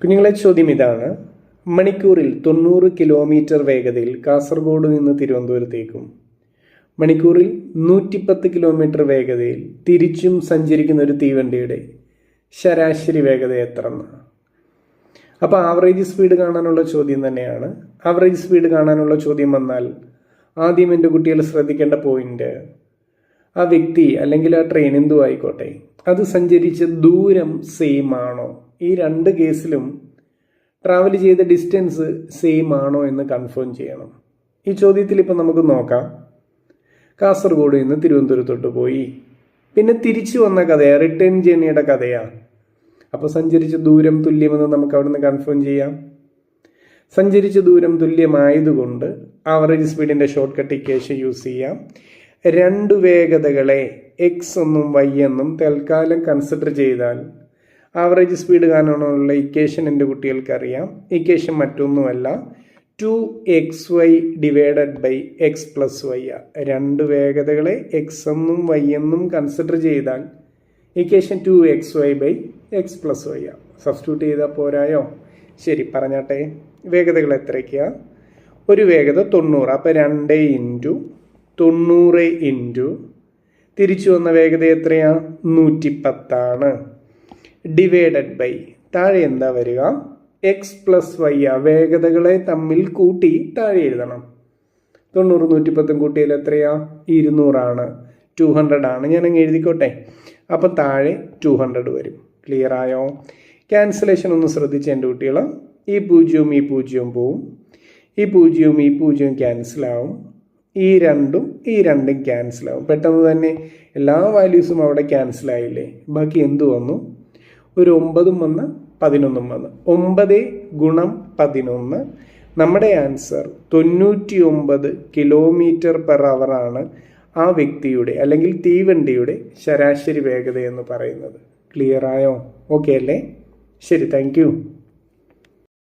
കുഞ്ഞുങ്ങളെ, ചോദ്യം ഇതാണ്. മണിക്കൂറിൽ 90 കിലോമീറ്റർ വേഗതയിൽ കാസർഗോഡ് നിന്ന് തിരുവനന്തപുരത്തേക്കും മണിക്കൂറിൽ 110 കിലോമീറ്റർ വേഗതയിൽ തിരിച്ചും സഞ്ചരിക്കുന്ന ഒരു തീവണ്ടിയുടെ ശരാശരി വേഗത എത്ര? അപ്പോൾ ആവറേജ് സ്പീഡ് കാണാനുള്ള ചോദ്യം തന്നെയാണ്. ആവറേജ് സ്പീഡ് കാണാനുള്ള ചോദ്യം വന്നാൽ ആദ്യം എൻ്റെ കുട്ടികൾ ശ്രദ്ധിക്കേണ്ട പോയിന്റ്, ആ വ്യക്തി അല്ലെങ്കിൽ ആ ട്രെയിൻ എന്തു ആയിക്കോട്ടെ, അത് സഞ്ചരിച്ച ദൂരം സെയിം ആണോ? ഈ രണ്ട് കേസിലും ട്രാവൽ ചെയ്ത ഡിസ്റ്റൻസ് സെയിം ആണോ എന്ന് കൺഫേം ചെയ്യണം. ഈ ചോദ്യത്തിൽ ഇപ്പം നമുക്ക് നോക്കാം. കാസർഗോഡ് നിന്ന് തിരുവനന്തപുരത്തോട്ട് പോയി, പിന്നെ തിരിച്ചു വന്ന കഥയാണ്, റിട്ടേൺ ജേർണിയുടെ കഥയാണ്. അപ്പോൾ സഞ്ചരിച്ച ദൂരം തുല്യമെന്ന് നമുക്ക് അവിടെ നിന്ന് കൺഫേം ചെയ്യാം. സഞ്ചരിച്ച ദൂരം തുല്യമായതുകൊണ്ട് ആവറേജ് സ്പീഡിൻ്റെ ഷോർട്ട് കട്ട് ഇക്വേഷൻ യൂസ് ചെയ്യാം. രണ്ട് വേഗതകളെ എക്സ് എന്നും വൈ എന്നും തൽക്കാലം കൺസിഡർ ചെയ്താൽ ആവറേജ് സ്പീഡ് കാണാനുള്ള ഇക്വേഷൻ എൻ്റെ കുട്ടികൾക്ക് അറിയാം. ഇക്വേഷൻ മറ്റൊന്നുമല്ല, 2xy divided by x plus y. രണ്ട് വേഗതകളെ എക്സ് എന്നും വൈ എന്നും കൺസിഡർ ചെയ്താൽ equation 2xy by x plus y. Substitute ചെയ്താൽ പോരായോ? ശരി, പറഞ്ഞാട്ടെ. വേഗതകൾ എത്രയ്ക്കാ? ഒരു വേഗത 90, അപ്പോൾ 2 ഇൻറ്റു 90 ഇൻറ്റു തിരിച്ചു വന്ന വേഗത എത്രയാ? 110 ഡിവൈഡഡ് ബൈ താഴെ എന്താ വരിക? X plus Y. വേഗതകളെ തമ്മിൽ കൂട്ടി താഴെ എഴുതണം. 90 110 കൂട്ടിയാൽ എത്രയാ? 200 200 ഞാൻ അങ്ങ് എഴുതിക്കോട്ടെ. അപ്പം താഴെ 200 വരും. ക്ലിയർ ആയോ? ക്യാൻസലേഷൻ ഒന്ന് ശ്രദ്ധിച്ച് എൻ്റെ കുട്ടികൾ. ഈ പൂജ്യവും പോവും, ഈ പൂജ്യവും ക്യാൻസലാവും, ഈ രണ്ടും ക്യാൻസലാവും. പെട്ടെന്ന് തന്നെ എല്ലാ വാല്യൂസും അവിടെ ക്യാൻസലായില്ലേ? ബാക്കി എന്തു വന്നു? ഒരു 9 വന്ന് 11 വന്ന്. 9 ഗുണം 11. നമ്മുടെ ആൻസർ 99 കിലോമീറ്റർ പെർ അവറാണ് ആ വ്യക്തിയുടെ അല്ലെങ്കിൽ തീവണ്ടിയുടെ ശരാശരി വേഗത എന്ന് പറയുന്നത്. ക്ലിയർ ആയോ? ഓക്കെ അല്ലേ? ശരി, താങ്ക് യു.